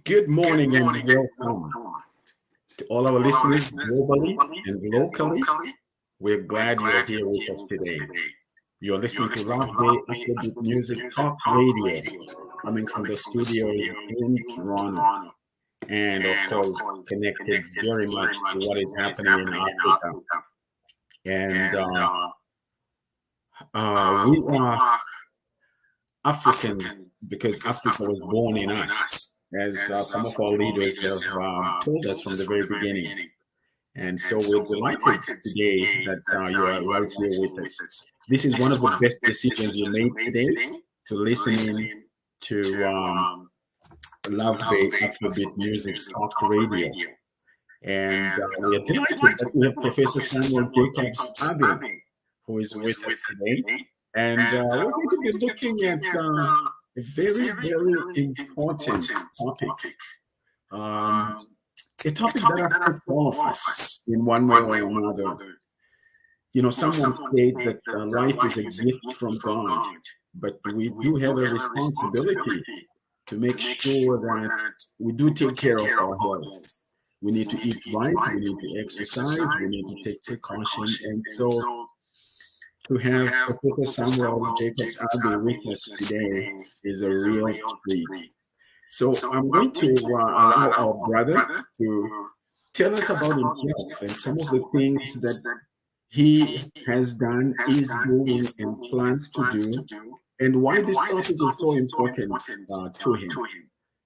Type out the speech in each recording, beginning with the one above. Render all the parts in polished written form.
Good morning and welcome to all our listeners globally and locally. We're glad you're here with us today. You're listening to Love Day Afrobeat Music Talk Radio, coming from the studio in Toronto, and of course, connected very much to what is happening in Africa. And we are African because Africa was born in us, as some of our leaders have told us from the very beginning. And so we're delighted today that you are right here with us. This is one of the best decisions you made today, to listen in to Love Day Afrobeat Music Talk Radio. And we are delighted that we have Professor Samuel Jacobs-ABBEY, who is with us today. And we're going to be looking at a very, very important topic. A topic that affects all of us in one way or another. You know, someone said that life is a gift from God, but we do have a responsibility to make sure that we do take care of our health. We need to eat right, we need to exercise, we need to take precaution. And so to have Professor Samuel Jacobs-ABBEY with us today is a real treat. So I'm going to allow our brother to tell us about himself and some of the things that he has done, is doing, and plans to do, and why this topic is so important to him.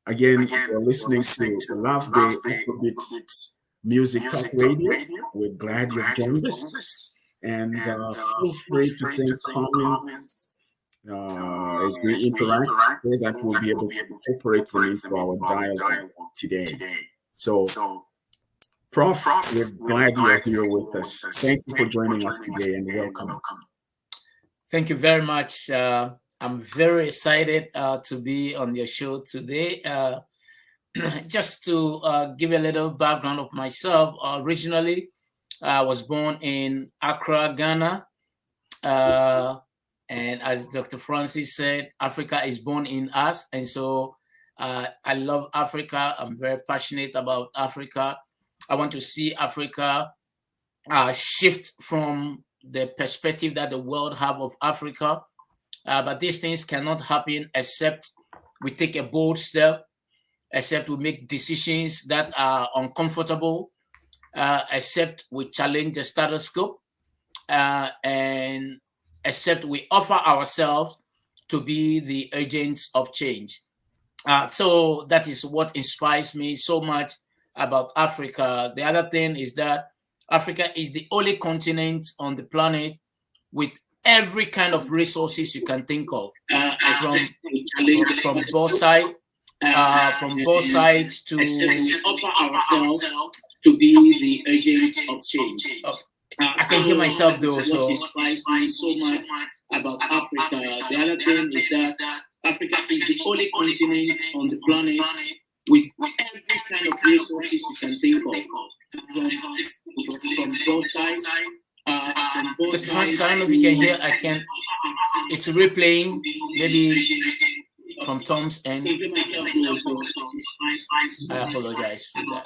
Again, you're listening to Love Day Afrobeat Music Talk Radio. We're glad you've joined us. And feel free to send comments as we interact, so that we'll be able to incorporate them into our dialogue today. So, Prof, we're glad you're here with us. Thank you for joining us today and welcome. Thank you very much. I'm very excited to be on your show today. Just to give a little background of myself, originally, I was born in Accra, Ghana. And as Dr. Francis said, Africa is born in us. And so I love Africa. I'm very passionate about Africa. I want to see Africa shift from the perspective that the world have of Africa. But these things cannot happen except we take a bold step, except we make decisions that are uncomfortable, except we challenge the status quo, and except we offer ourselves to be the agents of change. So that is what inspires me so much about Africa. The other thing is that Africa is the only continent on the planet with every kind of resources you can think of, from both sides, to offer ourselves to be the agents of change. I can hear myself though, so inspires me so much about Africa. The other thing is that Africa is the only continent on the planet with every kind of resources you can think of. From both sides. The first time if you can hear, it's replaying, maybe from Tom's end. I apologize for that.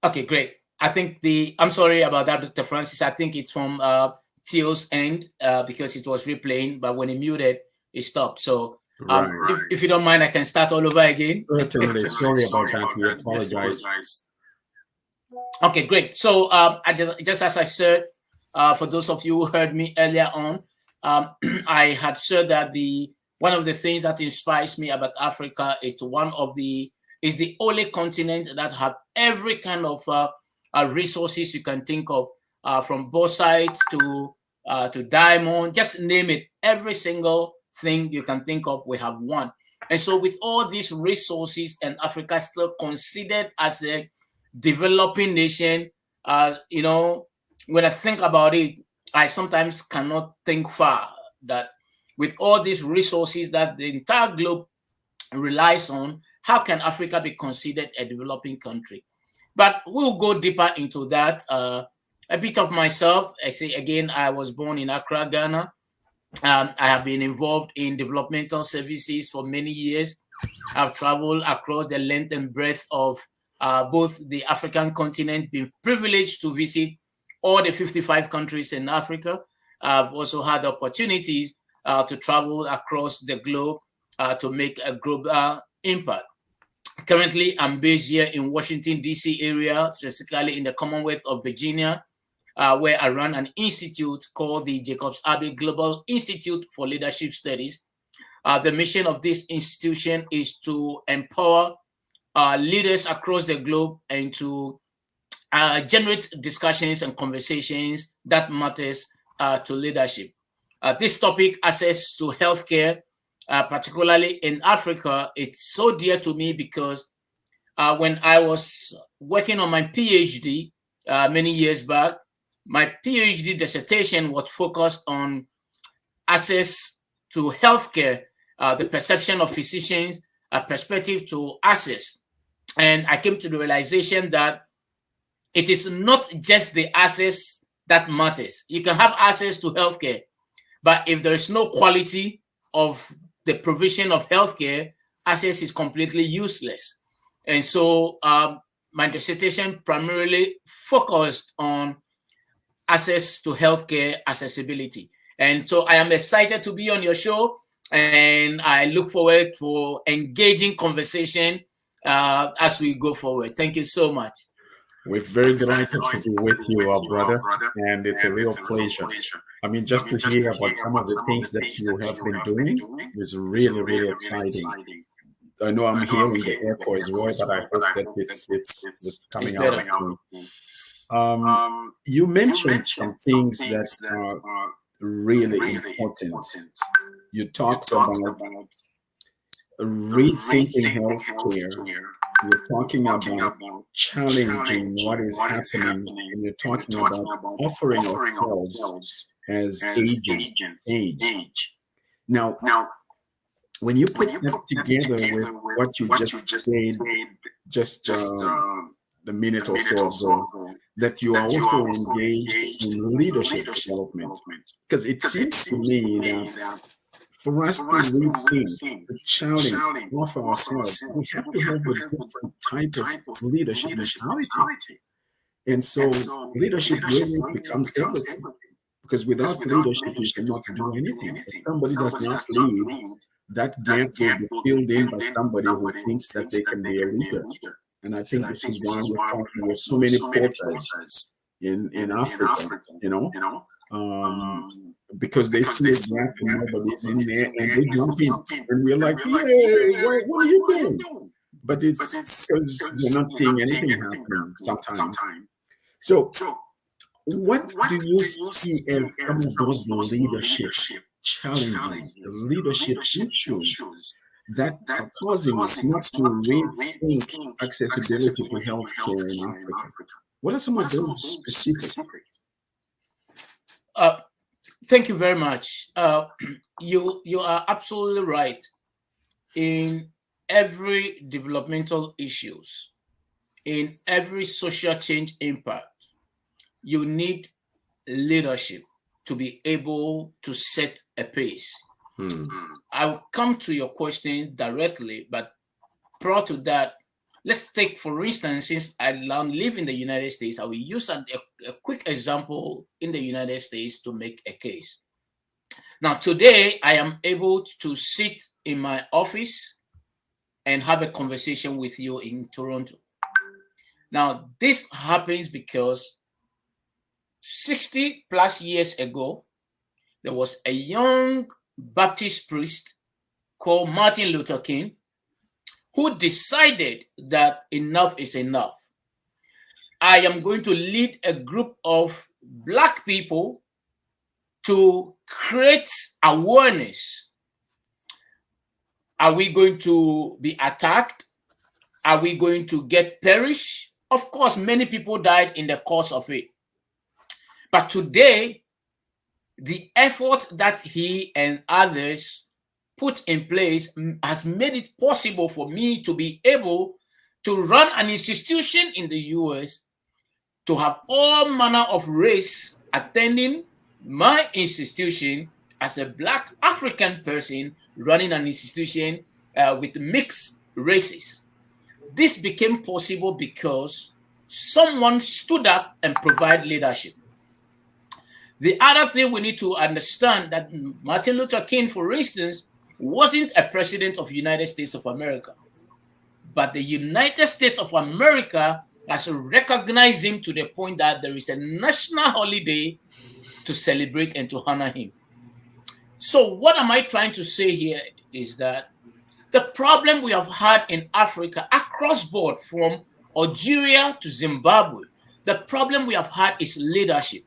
Okay, great. I think I'm sorry about that, Dr. Francis. I think it's from Theo's end because it was replaying, but when he muted, it stopped. So if you don't mind, I can start all over again. Certainly. Sorry about that. We apologize. Okay, great. So just as I said, for those of you who heard me earlier on, I had said that one of the things that inspires me about Africa is the only continent that have every kind of resources you can think of, from both sides to diamond, just name it. Every single thing you can think of, we have one. And so with all these resources, and Africa is still considered as a developing nation, when I think about it, I sometimes cannot think far that with all these resources that the entire globe relies on, how can Africa be considered a developing country? But we'll go deeper into that. A bit of myself. I say again, I was born in Accra, Ghana. I have been involved in developmental services for many years. I've traveled across the length and breadth of both the African continent, been privileged to visit all the 55 countries in Africa. I've also had opportunities to travel across the globe to make a global impact. Currently, I'm based here in Washington, D.C. area, specifically in the Commonwealth of Virginia, where I run an institute called the JACOBS-ABBEY Global Institute for Leadership Studies. The mission of this institution is to empower leaders across the globe and to generate discussions and conversations that matters to leadership. This topic, access to healthcare, particularly in Africa, it's so dear to me because when I was working on my PhD many years back, my PhD dissertation was focused on access to healthcare, the perception of physicians, a perspective to access. And I came to the realization that it is not just the access that matters. You can have access to healthcare, but if there is no quality of the provision of healthcare, access is completely useless. And so my dissertation primarily focused on access to healthcare accessibility. And so I am excited to be on your show, and I look forward to engaging conversation as we go forward. Thank you so much. We're very delighted to be with you, our brother, and it's a real pleasure. I mean, just to hear about some of the things that you have been doing is really, really exciting. I know I'm hearing the echo as well, but I hope that it's coming out. You mentioned some things that are really important. You talked about rethinking healthcare. You're talking about challenging what is happening, and you're talking about offering ourselves as age. Now, when you put that together with what you just said, just the minute or so ago, that you are also engaged in leadership development, because it seems to me that for us to rethink the challenge of ourselves, we have to have a different type of leadership mentality. And so leadership really becomes everything. Because without leadership, you cannot do anything. If somebody does not lead, that gap will be filled in by somebody who thinks that they can be a leader. And I think this is why we're talking with so many porters in Africa, because they see a gap and nobody's in there, and they jump in, and we're like, hey, what are you doing? But it's because they're not seeing anything happening sometimes. So what do you see as some of those leadership challenges, leadership issues that are causing us not to rethink accessibility to healthcare in Africa? What are some of those specifics? Thank you very much. You are absolutely right. In every developmental issues, in every social change impact, you need leadership to be able to set a pace. I'll come to your question directly, but prior to that, let's take, for instance, since I now live in the United States, I will use a quick example in the United States to make a case. Now, today, I am able to sit in my office and have a conversation with you in Toronto. Now, this happens because 60 plus years ago, there was a young Baptist priest called Martin Luther King who decided that enough is enough. I am going to lead a group of Black people to create awareness. Are we going to be attacked? Are we going to get perished? Of course, many people died in the course of it. But today, the effort that he and others put in place has made it possible for me to be able to run an institution in the US, to have all manner of race attending my institution as a Black African person running an institution with mixed races. This became possible because someone stood up and provided leadership. The other thing we need to understand that Martin Luther King, for instance, wasn't a president of the United States of America, but the United States of America has recognized him to the point that there is a national holiday to celebrate and to honor him. So what am I trying to say here is that the problem we have had in Africa across board from Algeria to Zimbabwe, the problem we have had is leadership.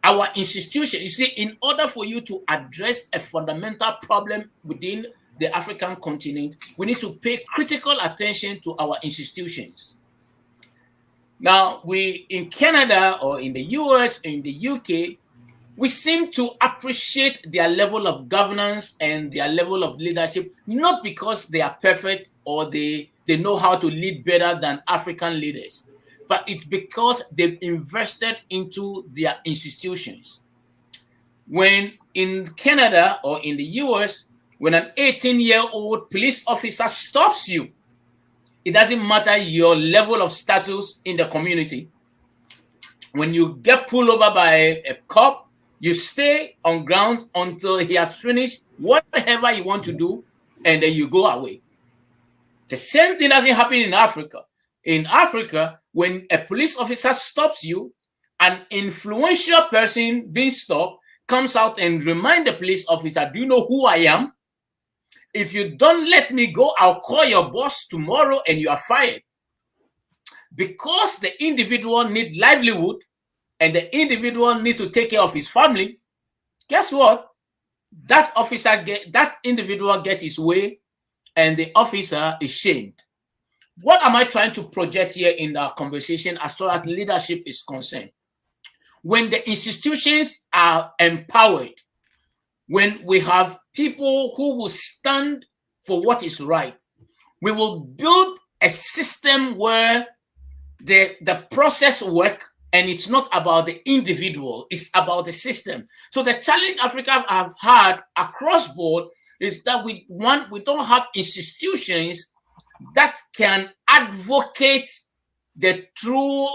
Our institution, you see, in order for you to address a fundamental problem within the African continent, we need to pay critical attention to our institutions. Now, we in Canada or in the US, in the UK, we seem to appreciate their level of governance and their level of leadership, not because they are perfect or they know how to lead better than African leaders, but it's because they've invested into their institutions. When in Canada or in the US, when an 18-year-old police officer stops you, it doesn't matter your level of status in the community. When you get pulled over by a cop, you stay on ground until he has finished whatever you want to do, and then you go away. The same thing doesn't happen in Africa. In Africa, when a police officer stops you, an influential person being stopped comes out and reminds the police officer, do you know who I am? If you don't let me go, I'll call your boss tomorrow and you are fired. Because the individual needs livelihood and the individual needs to take care of his family, guess what? That individual gets his way and the officer is shamed. What am I trying to project here in our conversation as far as leadership is concerned? When the institutions are empowered, when we have people who will stand for what is right, we will build a system where the process works and it's not about the individual, it's about the system. So the challenge Africa have had across board is that we don't have institutions that can advocate the true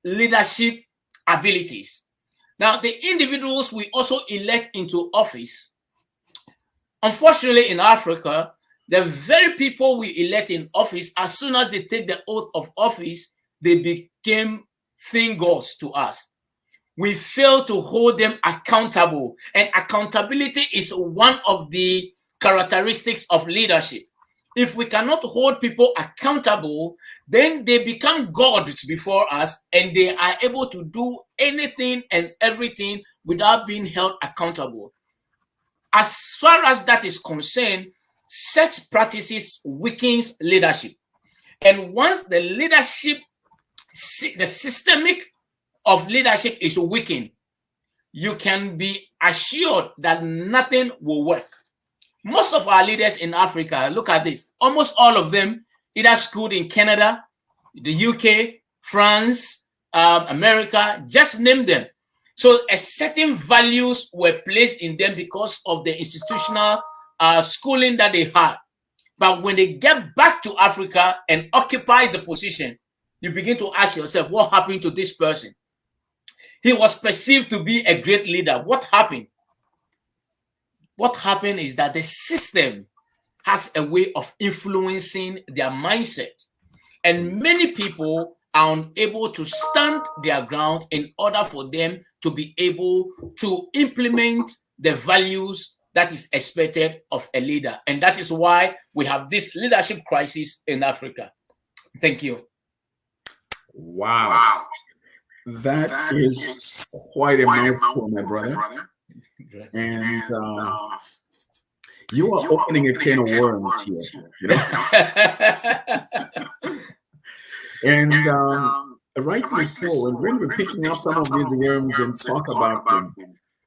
leadership abilities. Now, the individuals we also elect into office, unfortunately in Africa, the very people we elect in office, as soon as they take the oath of office, they became thin gods to us. We fail to hold them accountable, and accountability is one of the characteristics of leadership. If we cannot hold people accountable, then they become gods before us and they are able to do anything and everything without being held accountable. As far as that is concerned, such practices weakens leadership. And once the leadership, the systemic of leadership is weakened, you can be assured that nothing will work. Most of our leaders in Africa, look at this, almost all of them either schooled in Canada, the UK, France, America, just name them. So a certain values were placed in them because of the institutional schooling that they had. But when they get back to Africa and occupy the position, you begin to ask yourself, what happened to this person? He was perceived to be a great leader. What happened? What happened is that the system has a way of influencing their mindset. And many people are unable to stand their ground in order for them to be able to implement the values that is expected of a leader. And that is why we have this leadership crisis in Africa. Thank you. Wow. That is quite a mouthful, my brother. And you are opening a can of worms here, you know? And rightly so, and when we're picking up some of these worms and talk about them,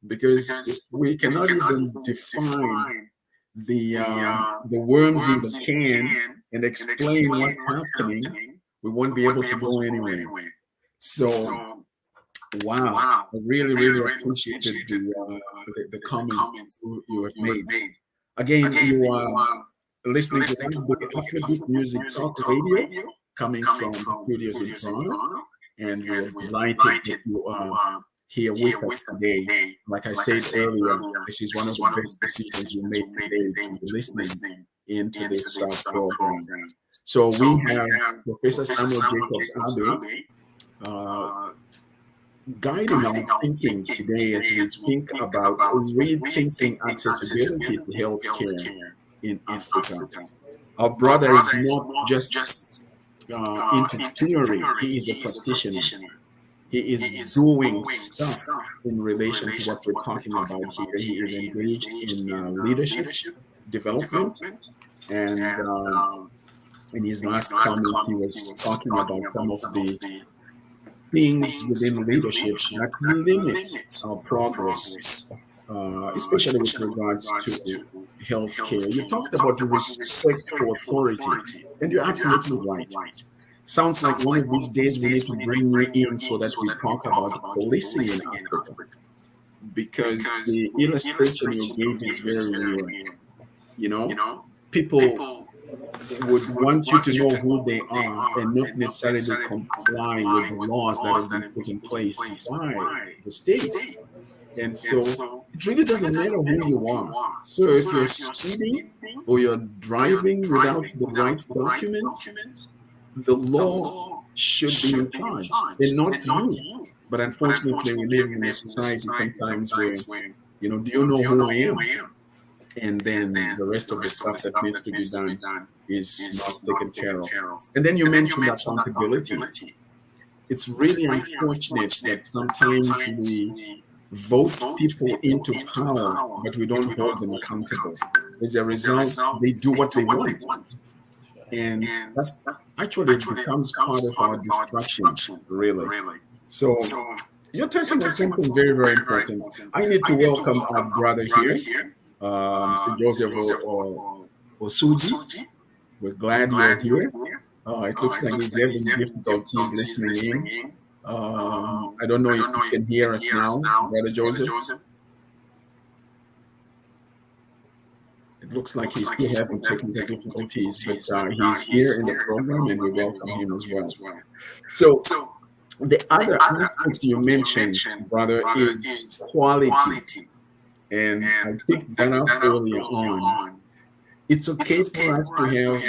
because we cannot even define the worms in the can and explain what's happening, we won't be able to go anywhere. So, wow, I really, really appreciated the comments you have made. Again, you are listening to the Afrobeat Music Talk Radio coming from the studios in Toronto, and we are delighted that you are here with us today. Like I said earlier, this is one of the best decisions you made today to be listening into this program. So we have Professor Samuel Jacobs-ABBEY guiding our thinking today as we think about rethinking accessibility to healthcare in Africa. Our brother is not just into theory, he is a practitioner. He is doing stuff in relation to what we're talking about here. He is engaged in leadership development, and in his last comment, he was talking about some of the things within leadership that limit our progress, especially with regards to healthcare. You talked about the respect for authority, and you're absolutely right. Sounds like one of these days we need to bring you in so that we talk about policing in Africa, because the illustration you gave is very real. You know, people would want you to know who they are and not necessarily comply with the laws that have been put in place by the state. And so it really doesn't matter who you are. So if you're speeding or you're driving without the right documents, the law should be in charge and not you. But unfortunately, we live in a society sometimes where, do you know who I am? And then the rest of the stuff that needs to be done is not taken care of. And then you mentioned accountability. It's really unfortunate that sometimes we vote people into power, but we don't hold them accountable. As a result, they do what they want. And that actually becomes part of our distraction, really. So you're touching on something very, very important. I need to welcome our brother here, Mr. Joseph Osuji. We're glad you're here. It looks like he's having difficulties listening in. I don't know if you can hear us now, Brother Joseph. It looks like he's still having technical difficulties, but he's here in the program, and we welcome him as well. So the other aspect you mentioned, brother, is quality. And I picked that up earlier on. It's okay for us to have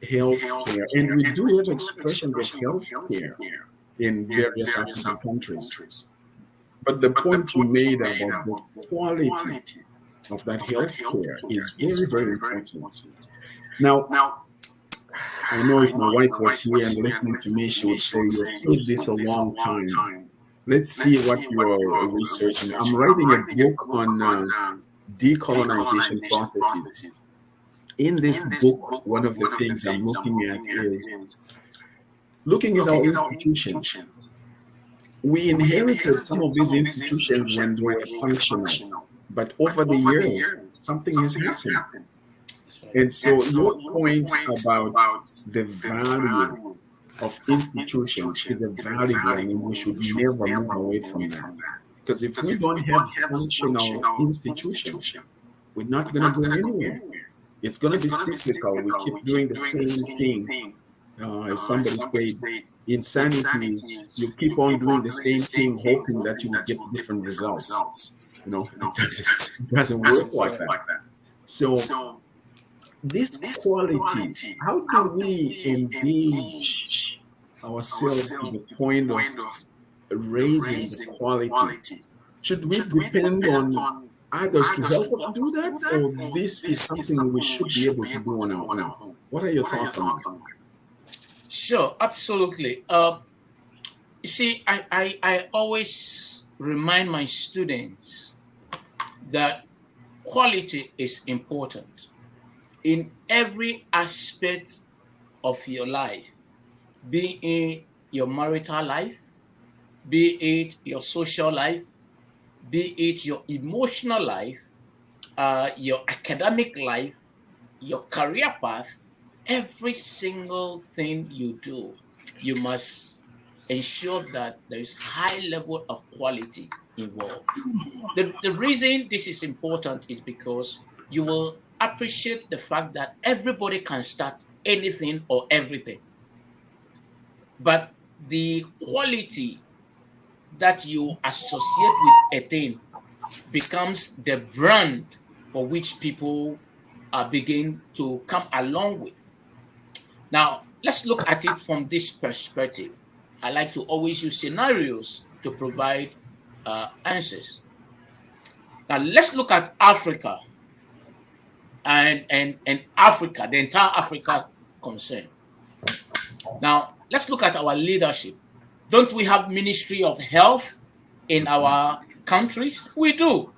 health care, and we do have expressions of health care in various African countries. But the point you made about the quality of that health care is very, very important. Now, I know if my wife was here and listening to me, she would say, you've put this a long time. Let's see what you're researching. I'm writing a book on decolonization processes. In this book, one of the things I'm looking at is looking at our institutions. We inherited some of these institutions when they were functional, but over the years, something has happened. And so your point about the value of institutions is a valid one, and we should never move away from that. Because if we don't have functional institutions, we're not going to go anywhere. It's going to be cyclical. We keep doing the same thing. As somebody said, insanity is you keep on doing the same thing, hoping that you will get different results. It doesn't work like that. So this quality, how do we engage ourselves to the point of raising the quality? Should we depend on others to help us do that, or this is something we should be able to do on our own? What are your thoughts on that? Sure, absolutely. You see, I always remind my students that quality is important in every aspect of your life, be it your marital life, be it your social life, be it your emotional life, your academic life, your career path, every single thing you do, you must ensure that there is high level of quality involved. The reason this is important is because you will appreciate the fact that everybody can start anything or everything, but the quality that you associate with a thing becomes the brand for which people begin to come along with. Now, let's look at it from this perspective. I like to always use scenarios to provide answers. Now, let's look at Africa and Africa, the entire Africa concern. Now, let's look at our leadership. Don't we have Ministry of Health in our countries? We do.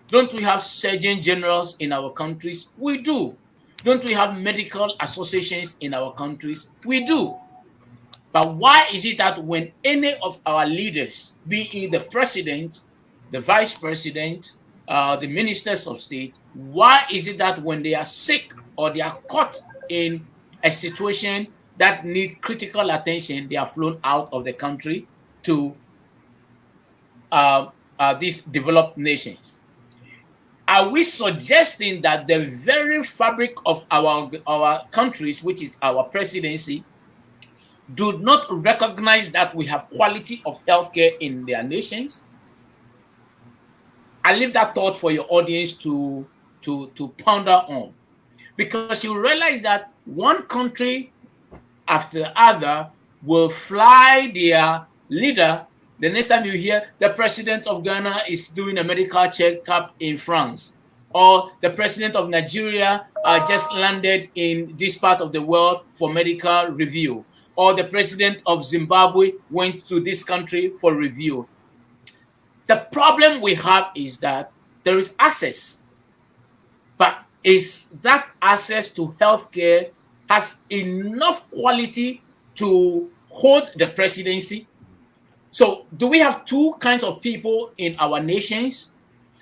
Don't we have surgeon generals in our countries? We do. Don't we have medical associations in our countries? We do. But why is it that when any of our leaders, be it the president, the vice president, the ministers of state, why is it that when they are sick or they are caught in a situation that needs critical attention, they are flown out of the country to these developed nations? Are we suggesting that the very fabric of our countries, which is our presidency, do not recognize that we have quality of healthcare in their nations? I leave that thought for your audience to ponder on, because you realize that one country after the other will fly their leader. The next time you hear the president of Ghana is doing a medical checkup in France, or the president of Nigeria just landed in this part of the world for medical review, or the president of Zimbabwe went to this country for review. The problem we have is that there is access, but is that access to healthcare has enough quality to hold the presidency? So do we have two kinds of people in our nations?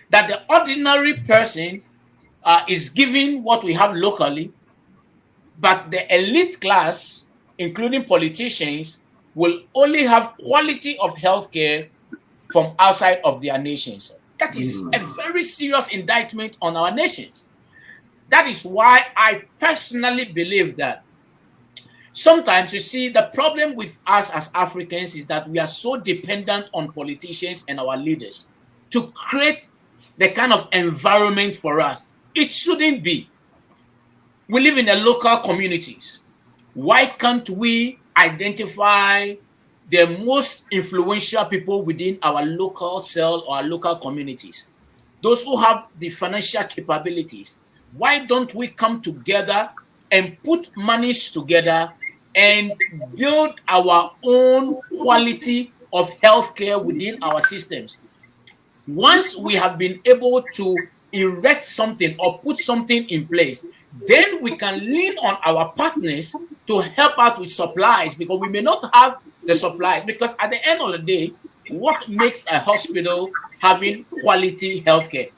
That the ordinary person is given what we have locally, but the elite class, including politicians, will only have quality of healthcare from outside of their nations. That is a very serious indictment on our nations. That is why I personally believe that sometimes, you see, the problem with us as Africans is that we are so dependent on politicians and our leaders to create the kind of environment for us. It shouldn't be. We live in the local communities. Why can't we identify the most influential people within our local cell or our local communities? Those who have the financial capabilities. Why don't we come together and put monies together and build our own quality of healthcare within our systems? Once we have been able to erect something or put something in place, then we can lean on our partners to help out with supplies, because we may not have the supplies. Because at the end of the day, what makes a hospital having quality healthcare?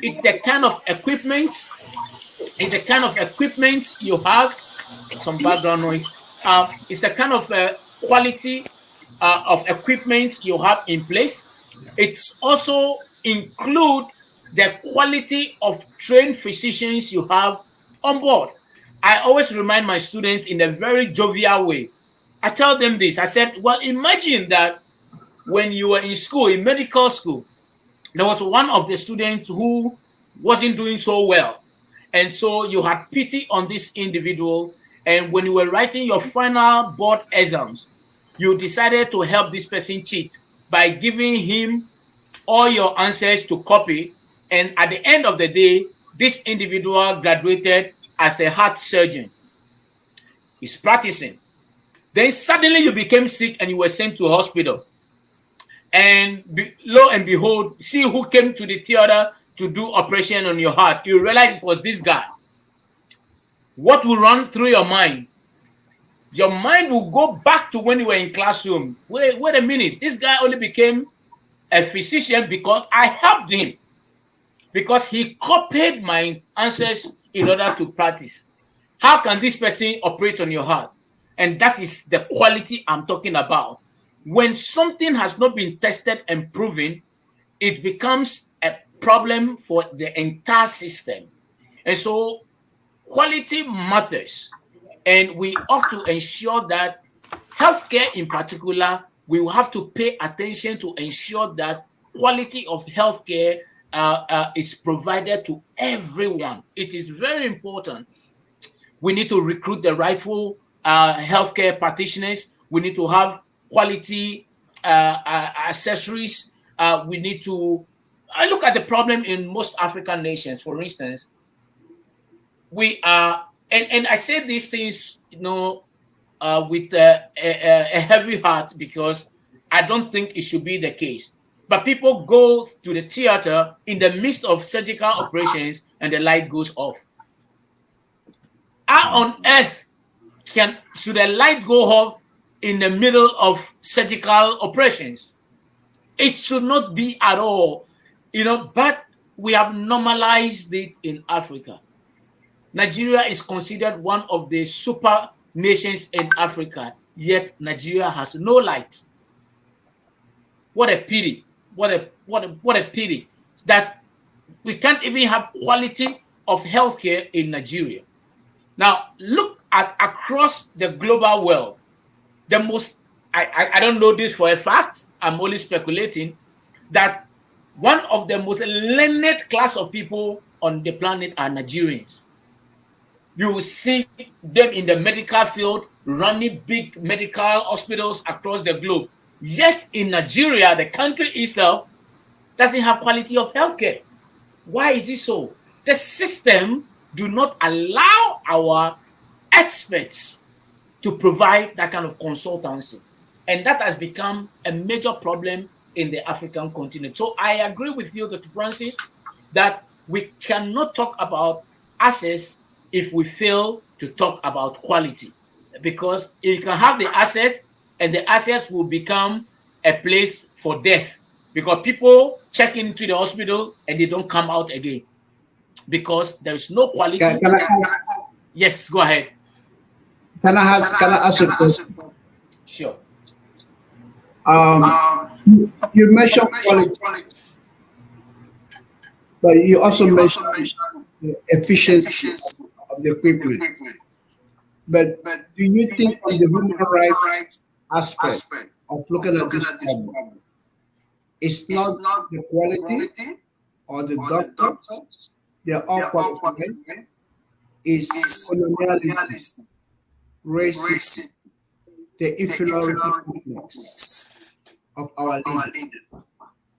It's the kind of equipment. It's the kind of equipment you have. Some background noise. It's the kind of quality of equipment you have in place. It's also include the quality of trained physicians you have on board. I always remind my students in a very jovial way. I tell them this. I said, well, imagine that when you were in school, in medical school, there was one of the students who wasn't doing so well. And so you had pity on this individual. And when you were writing your final board exams, you decided to help this person cheat by giving him all your answers to copy. And at the end of the day, this individual graduated as a heart surgeon. He's practicing. Then suddenly you became sick and you were sent to a hospital. And lo and behold, see who came to the theater to do operation on your heart. You realize it was this guy. What will run through your mind? Your mind will go back to when you were in classroom. Wait a minute. This guy only became a physician because I helped him. Because he copied my answers in order to practice. How can this person operate on your heart? And that is the quality I'm talking about. When something has not been tested and proven, it becomes a problem for the entire system. And so quality matters. And we ought to ensure that healthcare in particular, we will have to pay attention to ensure that quality of healthcare is provided to everyone. It is very important. We need to recruit the rightful healthcare practitioners. We need to have quality accessories. We need to I look at the problem in most African nations. For instance, we are, and I say these things, with a heavy heart, because I don't think it should be the case. But people go to the theater in the midst of surgical operations and the light goes off. How on earth should a light go off in the middle of surgical operations? It should not be at all, but we have normalized it in Africa. Nigeria is considered one of the super nations in Africa, yet Nigeria has no light. What a pity. What a pity that we can't even have quality of healthcare in Nigeria. Now, look at across the global world. The most, I don't know this for a fact, I'm only speculating, that one of the most learned class of people on the planet are Nigerians. You will see them in the medical field, running big medical hospitals across the globe. Yet in Nigeria, the country itself doesn't have quality of healthcare. Why is it so? The system do not allow our experts to provide that kind of consultancy. And that has become a major problem in the African continent. So I agree with you, Dr. Francis, that we cannot talk about access if we fail to talk about quality. Because you can have the access, and the access will become a place for death. Because people check into the hospital and they don't come out again. Because there is no quality. Yes, go ahead. Can I ask a question? Sure. You mentioned quality, but you also mentioned the efficiency of the equipment. But do you think from the human rights aspect of looking at this problem, it's not the quality or the doctors, they're all qualified, it's colonialism, racism, the inferiority complex of our leaders.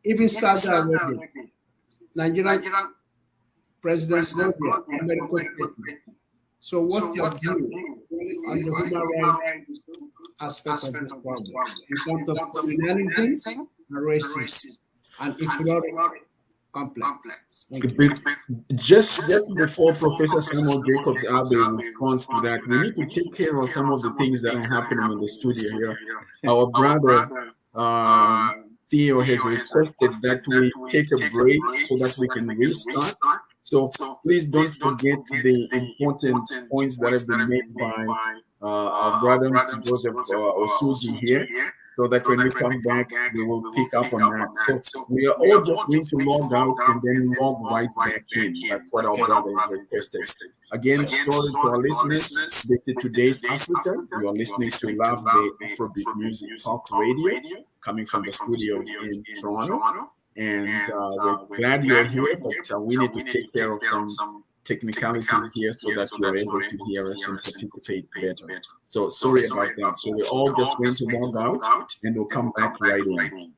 Even Saudi Arabia, Nigerian President Zambia, American statement. So what's your view on the human rights aspect of this problem in terms of colonialism and racism and inferiority complex? Just before Professor Samuel Jacobs-ABBEY responds to that, we need to take care of some of the things that are happening in the studio here. Our brother Theo has requested that we take a break so that we can restart. So please don't forget the important points that have been made by our brother Mr. Joseph Osuji here, so that when we come back, we will pick up on that. So we are all just going to log out and then log right back in. That's what our brother has requested. Again, sorry to our listeners. This is Today's Africa. You are listening to Love the Afrobeat Music Talk Radio, coming from the studios in Toronto. And we're glad you're here, but we need to take care of some technicalities here so that you're able to hear us and participate better. So sorry about that. So we're all just going to log out and we'll come back right in.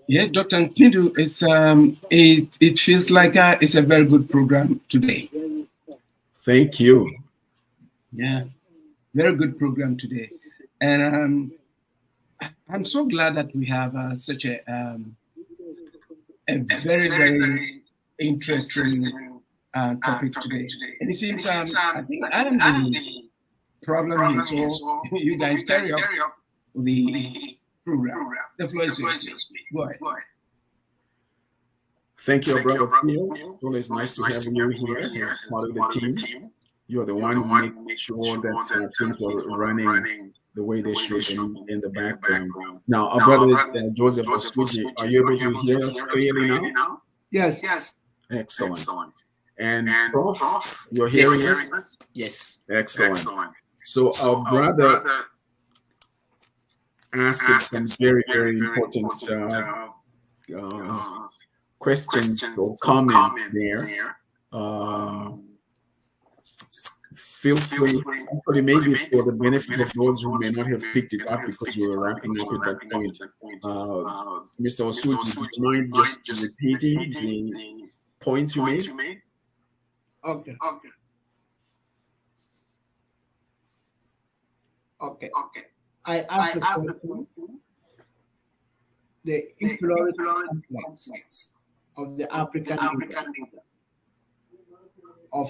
Yeah, Dr. Nkidu, it feels like it's a very good program today. Thank you. Yeah, very good program today, and I'm so glad that we have such a very interesting topic today. And it seems I think I'm the problem here, so you guys carry up the program. The floor is yours. Go ahead. Thank you, Brother Phil. It's always nice to have you here as part of the team. You're the one who makes sure that things are running the way they should in the background. Now, our brother Joseph Osuji, are you able to hear us clearly now? Yes. Excellent. And Prof, you're hearing us? Yes. Excellent. So our brother asked some very important questions or comments there. Feel free, actually, maybe for the benefit of those who may not have picked it up because we were wrapping up at that point. Mr. Osuji, would you mind just repeating the points you made? Okay. I asked the question, the influence complex of the African leader, of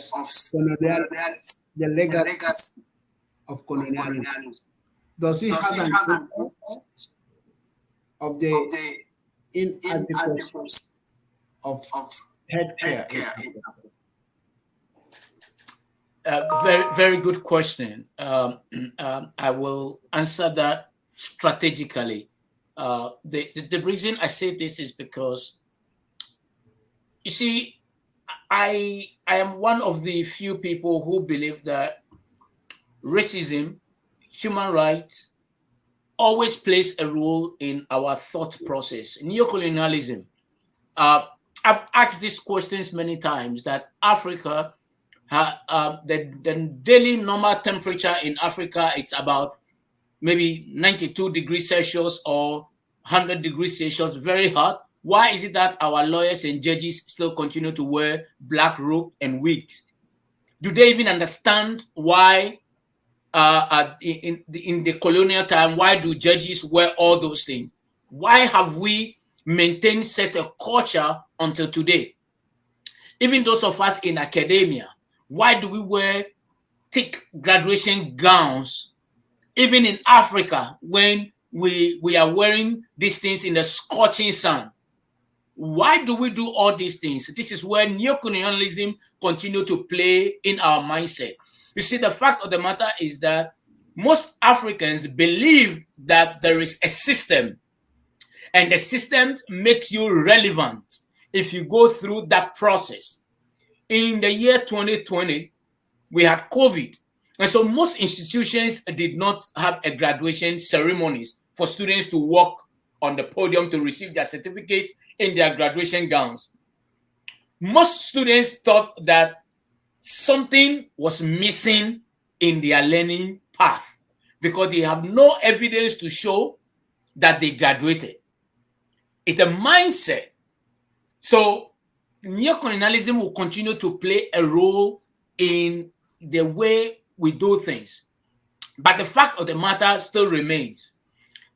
colonial, the legacy of colonialism. Does he have an impact of the inadequacy of healthcare in Africa? Very good question. I will answer that strategically. The reason I say this is because, you see, I am one of the few people who believe that racism, human rights, always plays a role in our thought process. Neocolonialism. I've asked these questions many times, that Africa, the daily normal temperature in Africa, it's about maybe 92 degrees Celsius or 100 degrees Celsius, very hot. Why is it that our lawyers and judges still continue to wear black robe and wigs? Do they even understand why in the colonial time, why do judges wear all those things? Why have we maintained such a culture until today? Even those of us in academia, why do we wear thick graduation gowns, even in Africa, when we are wearing these things in the scorching sun? Why do we do all these things? This is where neocolonialism continue to play in our mindset. You see, the fact of the matter is that most Africans believe that there is a system, and the system makes you relevant if you go through that process. In the year 2020, we had COVID. And so most institutions did not have a graduation ceremonies for students to walk on the podium to receive their certificate in their graduation gowns. Most students thought that something was missing in their learning path because they have no evidence to show that they graduated. It's a mindset. So neocolonialism will continue to play a role in the way we do things. But the fact of the matter still remains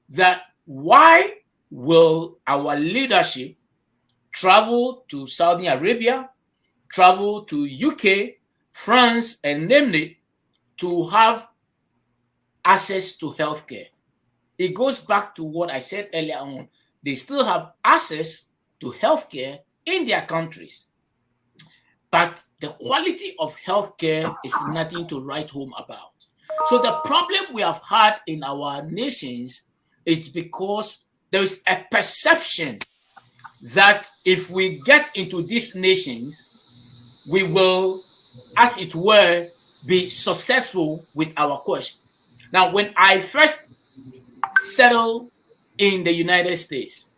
that why will our leadership travel to Saudi Arabia, travel to UK, France, and name it, to have access to healthcare? It goes back to what I said earlier on. They still have access to healthcare in their countries, but the quality of healthcare is nothing to write home about. So the problem we have had in our nations is because there is a perception that if we get into these nations, we will, as it were, be successful with our quest. Now, when I first settled in the United States,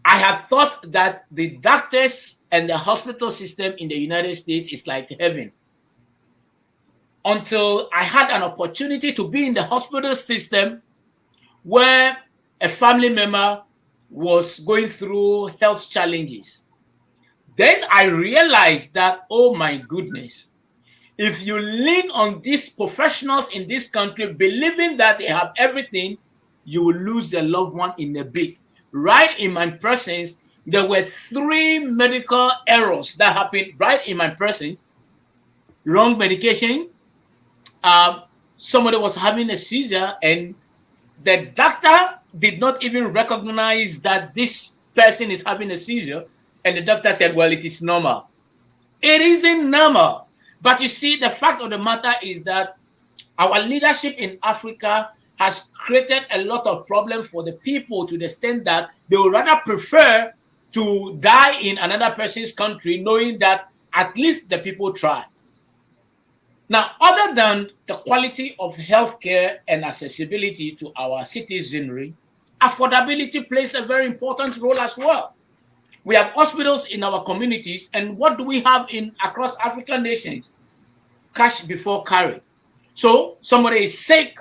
I had thought that the doctors and the hospital system in the United States is like heaven, until I had an opportunity to be in the hospital system where a family member was going through health challenges. Then I realized that, oh my goodness, if you lean on these professionals in this country, believing that they have everything, you will lose a loved one in a bit. Right in my presence, there were 3 medical errors that happened right in my presence. Wrong medication. Somebody was having a seizure, and the doctor did not even recognize that this person is having a seizure. And the doctor said, well, it is normal. It isn't normal. But you see, the fact of the matter is that our leadership in Africa has created a lot of problems for the people, to the extent that they would rather prefer to die in another person's country, knowing that at least the people try. Now, other than the quality of healthcare and accessibility to our citizenry, affordability plays a very important role as well. We have hospitals in our communities, and what do we have in across African nations? Cash before carry. So somebody is sick,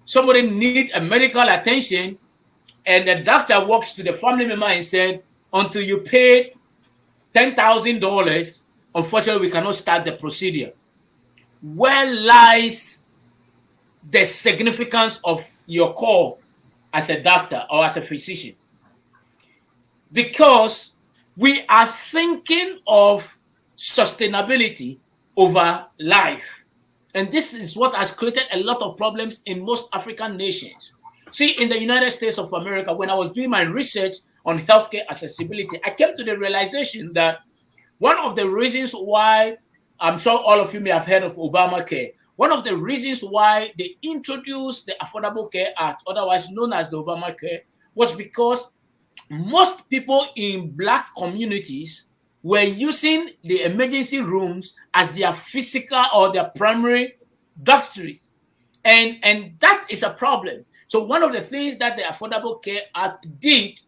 somebody needs a medical attention, and the doctor walks to the family member and said, until you pay $10,000, unfortunately, we cannot start the procedure. Where lies the significance of your call as a doctor or as a physician? Because we are thinking of sustainability over life. And this is what has created a lot of problems in most African nations. See, in the United States of America, when I was doing my research on healthcare accessibility, I came to the realization that one of the reasons why, I'm sure all of you may have heard of Obamacare, one of the reasons why they introduced the Affordable Care Act, otherwise known as the Obamacare, was because most people in Black communities were using the emergency rooms as their physical or their primary doctorates. And that is a problem. So one of the things that the Affordable Care Act did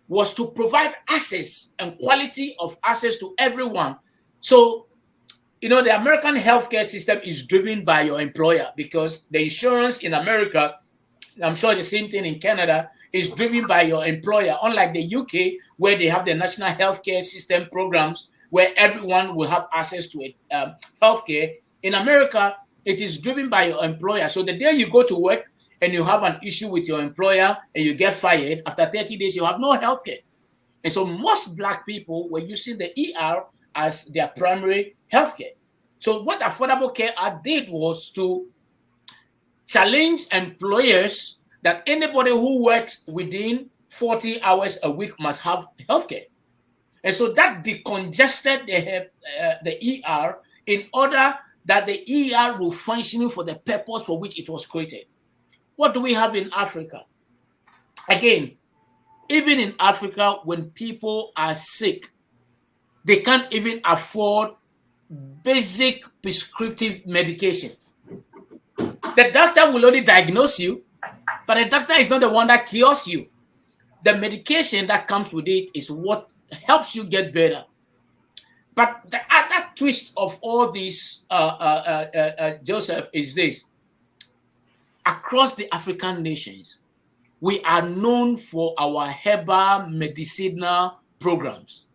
was to provide access and quality of access to everyone. So, you know, the American healthcare system is driven by your employer, because the insurance in America, I'm sure the same thing in Canada, is driven by your employer. Unlike the UK, where they have the national healthcare system programs where everyone will have access to healthcare. In America, it is driven by your employer. So the day you go to work and you have an issue with your employer and you get fired, after 30 days, you have no healthcare. And so most Black people were using the ER as their primary healthcare. So what Affordable Care Act did was to challenge employers that anybody who works within 40 hours a week must have healthcare. And so that decongested the ER in order that the ER will function for the purpose for which it was created. What do we have in Africa? Again, even in Africa, when people are sick, they can't even afford basic prescriptive medication. The doctor will only diagnose you, but the doctor is not the one that cures you. The medication that comes with it is what helps you get better. But the other twist of all this, Joseph, is this. Across the African nations, we are known for our herbal medicinal programs.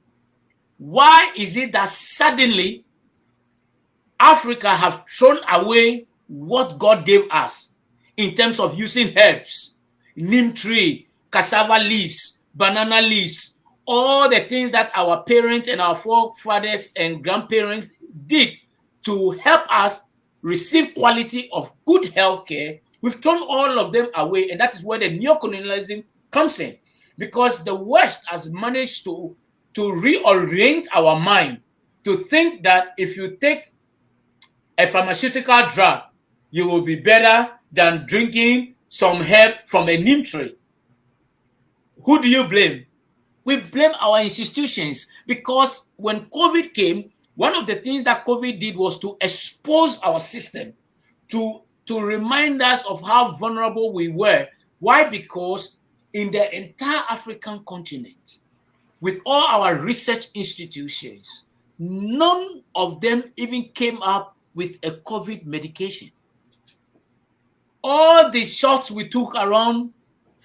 Why is it that suddenly Africa have thrown away what God gave us in terms of using herbs, neem tree, cassava leaves, banana leaves, all the things that our parents and our forefathers and grandparents did to help us receive quality of good health care? We've thrown all of them away, and that is where the neocolonialism comes in, because the West has managed to reorient our mind to think that if you take a pharmaceutical drug, you will be better than drinking some herb from a neem tree. Who do you blame? We blame our institutions, because when COVID came, one of the things that COVID did was to expose our system, to remind us of how vulnerable we were. Why? Because in the entire African continent, with all our research institutions, none of them even came up with a COVID medication. All the shots we took around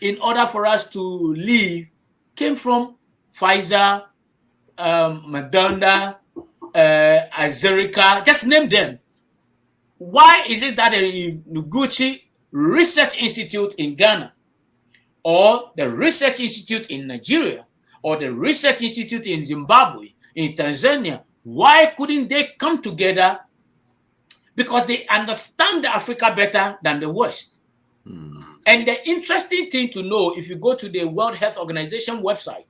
in order for us to live came from Pfizer, Moderna, AstraZeneca, just name them. Why is it that the Noguchi Research Institute in Ghana, or the Research Institute in Nigeria, or the Research Institute in Zimbabwe, in Tanzania, why couldn't they come together? Because they understand Africa better than the West. And the interesting thing to know, if you go to the World Health Organization website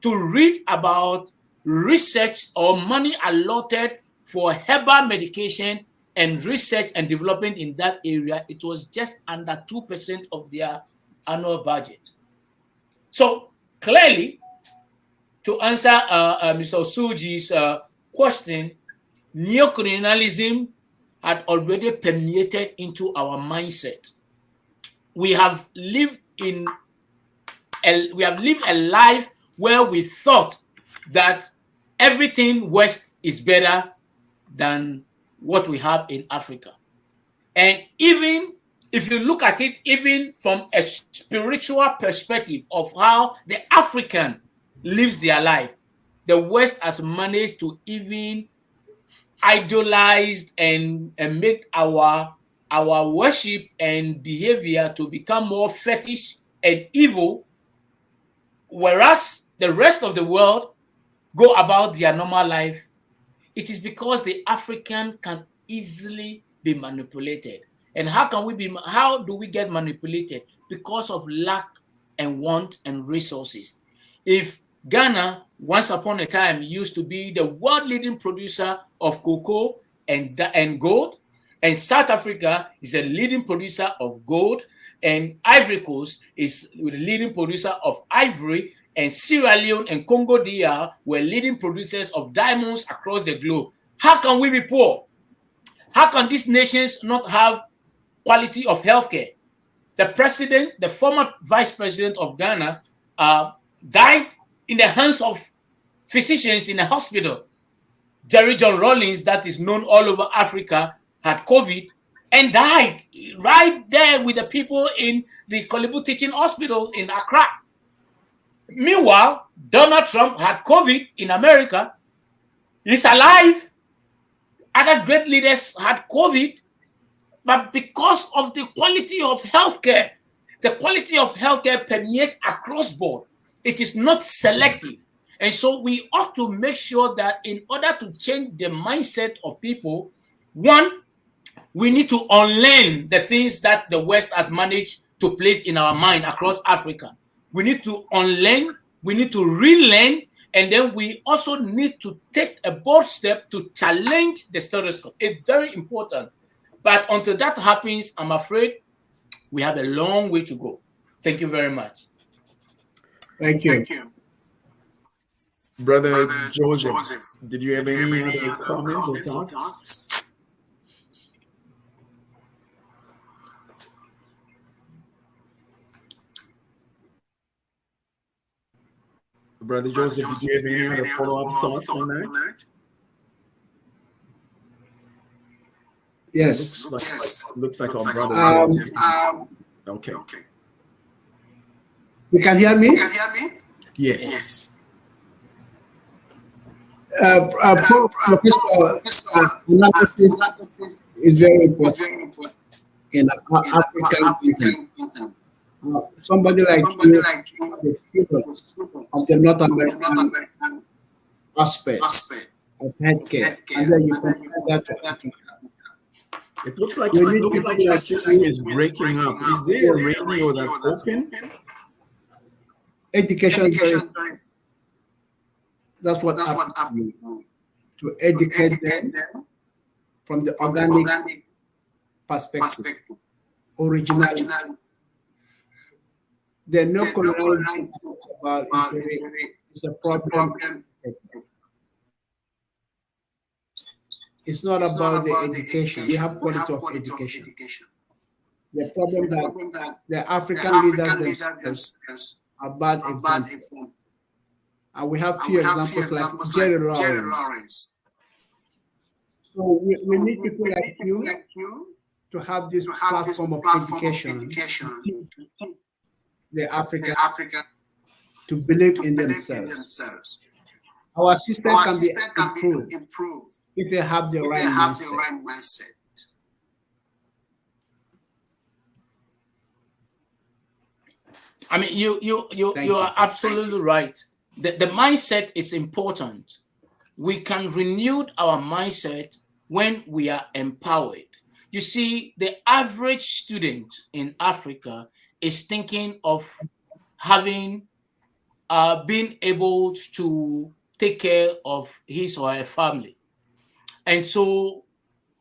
to read about research or money allotted for herbal medication and research and development in that area, it was just under 2% of their annual budget. So clearly, to answer Mr. Suji's question, neocolonialism had already permeated into our mindset. We have lived a life where we thought that everything West is better than what we have in Africa. And even if you look at it, even from a spiritual perspective of how the African lives their life, the West has managed to even idolize and make our worship and behavior to become more fetish and evil, whereas the rest of the world go about their normal life. It is because the African can easily be manipulated. And how do we get manipulated? Because of lack and want and resources. If Ghana, once upon a time, used to be the world leading producer of cocoa and gold, and South Africa is a leading producer of gold, and Ivory Coast is the leading producer of ivory, and Sierra Leone and Congo DR were leading producers of diamonds across the globe. How can we be poor? How can these nations not have quality of healthcare? The former vice president of Ghana, died in the hands of physicians in a hospital. Jerry John Rawlings, that is known all over Africa, had COVID and died right there with the people in the Kolebu Teaching Hospital in Accra. Meanwhile, Donald Trump had COVID in America. He's alive. Other great leaders had COVID. But because of the quality of healthcare, the quality of healthcare permeates across board. It is not selective. And so we ought to make sure that in order to change the mindset of people, one, we need to unlearn the things that the West has managed to place in our mind across Africa. We need to unlearn, we need to relearn, and then we also need to take a bold step to challenge the status quo. It's very important. But until that happens, I'm afraid we have a long way to go. Thank you very much. Thank you. Brother Joseph, did you have any other comments or thoughts? Brother Joseph, did you have any other follow-up thoughts on that? Yes. Looks like our brother. Okay. You can hear me? Yes. Professor, analysis is very important in African content. Somebody like you, the experience of the North American aspect of healthcare, and then you compare that to Africa. It looks like your system is breaking up. Is there a radio that's open? Education is very, that's what happened to educate them from the organic perspective, originality. The no colonialism about is a problem. It's not about the education. We have quality of education. The problem that the African leaders themselves are bad examples. And we have few examples like Jerry Lawrence. So we need people like you to have this platform of education. The Africa to believe in themselves. Our system can be improved if they have the right mindset. I mean, you are absolutely right. The mindset is important. We can renew our mindset when we are empowered. You see, the average student in Africa is thinking of having being able to take care of his or her family. And so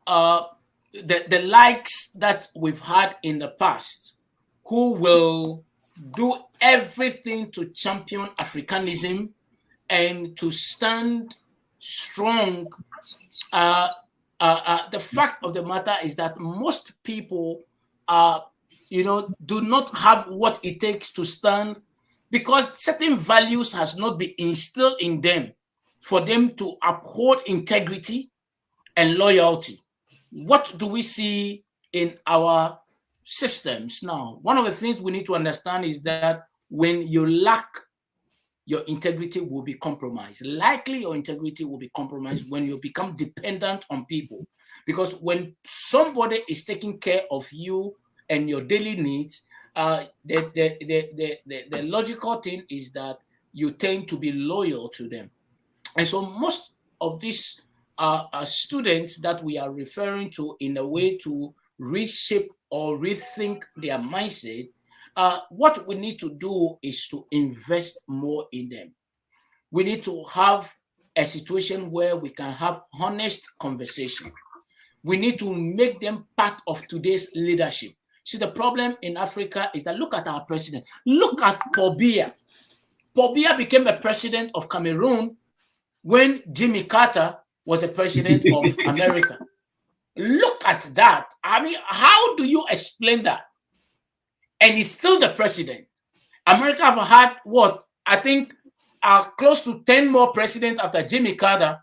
the likes that we've had in the past, who will do everything to champion Africanism and to stand strong. The fact of the matter is that most people, do not have what it takes to stand, because certain values has not been instilled in them for them to uphold integrity and loyalty. What do we see in our systems now? One of the things we need to understand is that when you lack, your integrity will be compromised. Likely your integrity will be compromised when you become dependent on people. Because when somebody is taking care of you and your daily needs, the logical thing is that you tend to be loyal to them. And so most of these students that we are referring to in a way to reshape or rethink their mindset, what we need to do is to invest more in them. We need to have a situation where we can have honest conversation. We need to make them part of today's leadership. See, the problem in Africa is that look at our president. Look at Paul Biya. Paul Biya became a president of Cameroon when Jimmy Carter was the president of America. Look at that. I mean, how do you explain that? And he's still the president. America have had what? I think close to 10 more presidents after Jimmy Carter,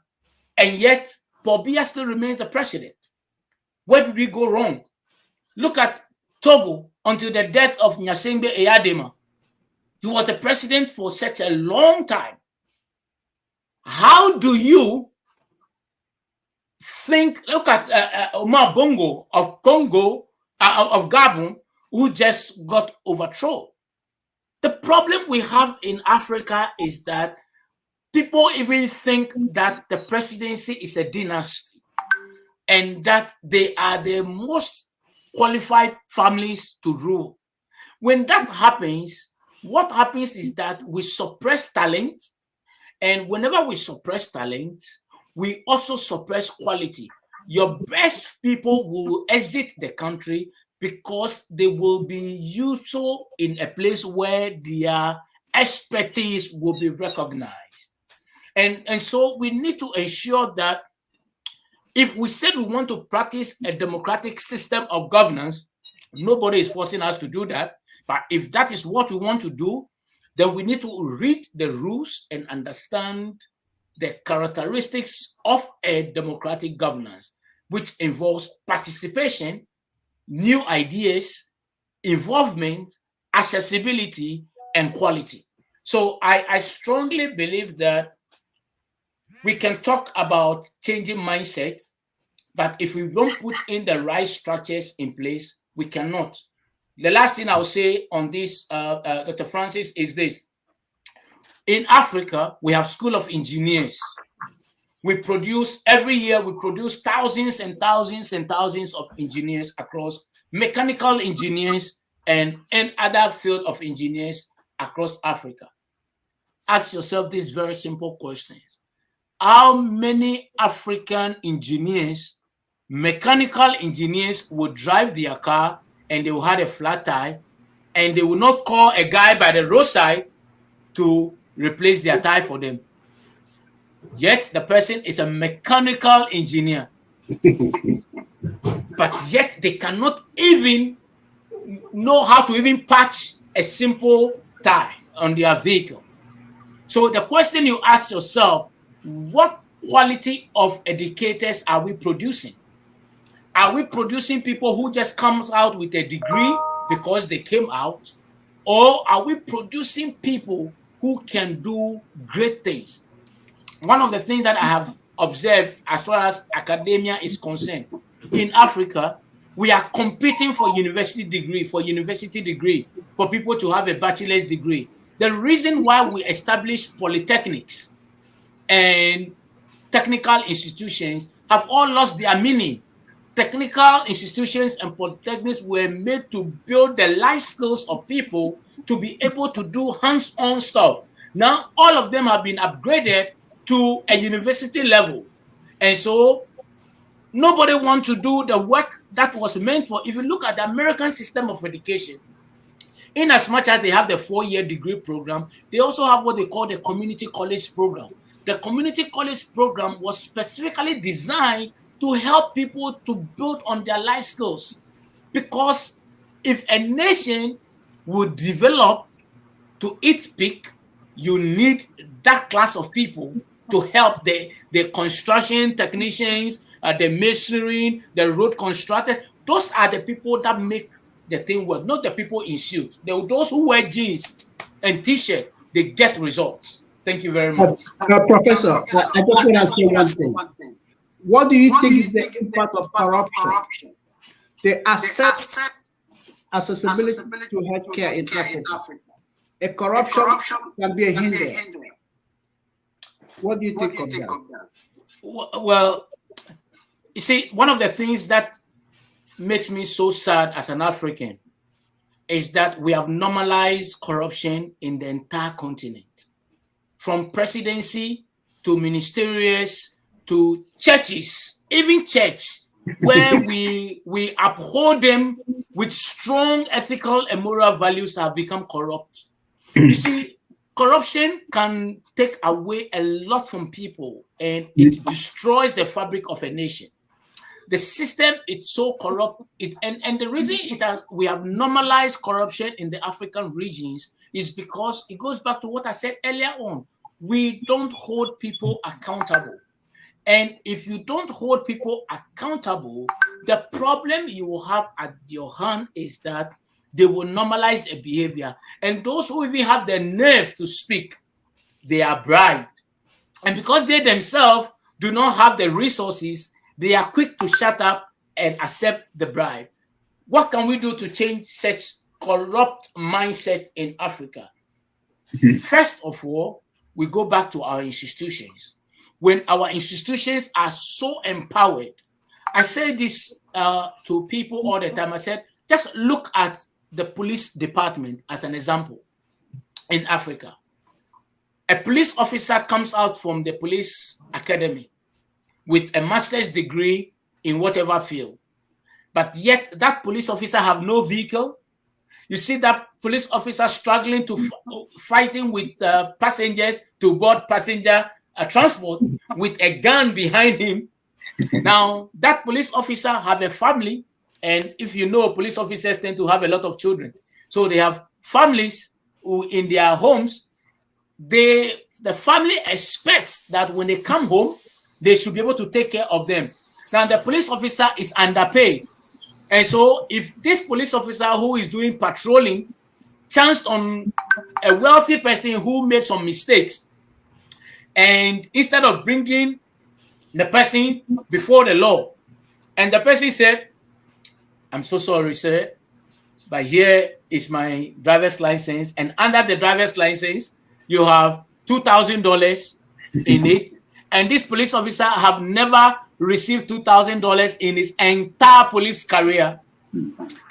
and yet Paul Biya still remains the president. Where did we go wrong? Look at Togo until the death of Gnassingbé Eyadema. He was the president for such a long time. How do you think? Look at Omar Bongo of Congo, of Gabon, who just got overthrown. The problem we have in Africa is that people even think that the presidency is a dynasty and that they are the most qualified families to rule. When that happens, what happens is that we suppress talent, and whenever we suppress talent, we also suppress quality. Your best people will exit the country because they will be useful in a place where their expertise will be recognized. And so we need to ensure that if we said we want to practice a democratic system of governance, nobody is forcing us to do that. But if that is what we want to do, then we need to read the rules and understand the characteristics of a democratic governance, which involves participation, new ideas, involvement, accessibility, and quality. So I strongly believe that we can talk about changing mindset, but if we don't put in the right structures in place, we cannot. The last thing I'll say on this, Dr. Francis, is this. In Africa, we have School of Engineers. Every year, we produce thousands and thousands and thousands of engineers across mechanical engineers and other field of engineers across Africa. Ask yourself these very simple questions. How many African engineers, mechanical engineers, will drive their car and they will have a flat tire and they will not call a guy by the roadside to replace their tire for them? Yet the person is a mechanical engineer. But yet they cannot even know how to even patch a simple tire on their vehicle. So the question you ask yourself, what quality of educators are we producing? Are we producing people who just come out with a degree because they came out? Or are we producing people who can do great things. One of the things that I have observed as far as academia is concerned, in Africa, we are competing for university degree, for people to have a bachelor's degree. The reason why we established polytechnics and technical institutions have all lost their meaning. Technical institutions and polytechnics were made to build the life skills of people to be able to do hands-on stuff. Now, all of them have been upgraded to a university level. And so nobody wants to do the work that was meant for. If you look at the American system of education, in as much as they have the 4-year degree program, they also have what they call the community college program. The community college program was specifically designed to help people to build on their life skills. Because if a nation would develop to its peak, you need that class of people to help the construction technicians, the masonry, the road constructors. Those are the people that make the thing work, not the people in suits. Those who wear jeans and t-shirt, they get results. Thank you very much. Professor, I just want to say one thing. What do you think is the impact of corruption? The accessibility to healthcare in Africa. A corruption can be a hindrance. What do you think of that? Well, you see, one of the things that makes me so sad as an African is that we have normalized corruption in the entire continent. From presidency to ministerials to churches, even church, where we uphold them with strong ethical and moral values, have become corrupt. You see, corruption can take away a lot from people, and it destroys the fabric of a nation. The system is so corrupt, and the reason we have normalized corruption in the African regions is because it goes back to what I said earlier on. We don't hold people accountable. And if you don't hold people accountable, the problem you will have at your hand is that they will normalize a behavior. And those who even have the nerve to speak, they are bribed. And because they themselves do not have the resources, they are quick to shut up and accept the bribe. What can we do to change such corrupt mindset in Africa? First of all, we go back to our institutions. When our institutions are so empowered, I say this to people all the time. I said, just look at the police department as an example in Africa. A police officer comes out from the police academy with a master's degree in whatever field, but yet that police officer have no vehicle. You see that police officer struggling to fighting with passengers to board passenger transport with a gun behind him. Now, that police officer have a family, and if you know, police officers tend to have a lot of children. So they have families who in their homes, the family expects that when they come home, they should be able to take care of them. Now, the police officer is underpaid. And so if this police officer who is doing patrolling chanced on a wealthy person who made some mistakes, and instead of bringing the person before the law, and the person said, "I'm so sorry, sir, but here is my driver's license, and under the driver's license, you have $2,000 in it," and this police officer have never received $2,000 in his entire police career,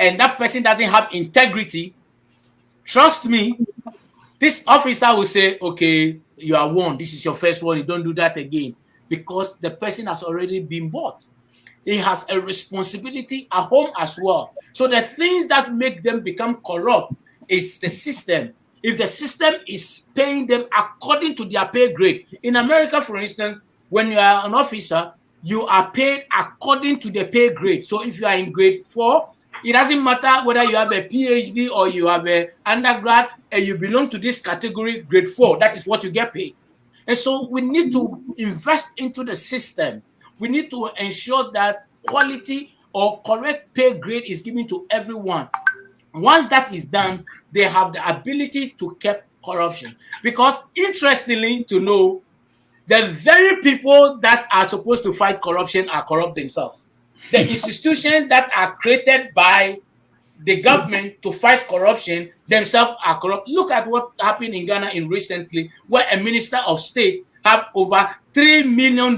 and that person doesn't have integrity, trust me, this officer will say, "Okay, you are warned. This is your first warning. Don't do that again," because the person has already been bought. He has a responsibility at home as well. So the things that make them become corrupt is the system. If the system is paying them according to their pay grade. In America, for instance, when you are an officer, you are paid according to the pay grade. So if you are in grade 4, it doesn't matter whether you have a PhD or you have an undergrad and you belong to this category, grade 4, that is what you get paid. And so we need to invest into the system. We need to ensure that quality or correct pay grade is given to everyone. Once that is done, they have the ability to keep corruption. Because interestingly to know, the very people that are supposed to fight corruption are corrupt themselves. The institutions that are created by the government to fight corruption themselves are corrupt. Look at what happened in Ghana recently, where a minister of state had over $3 million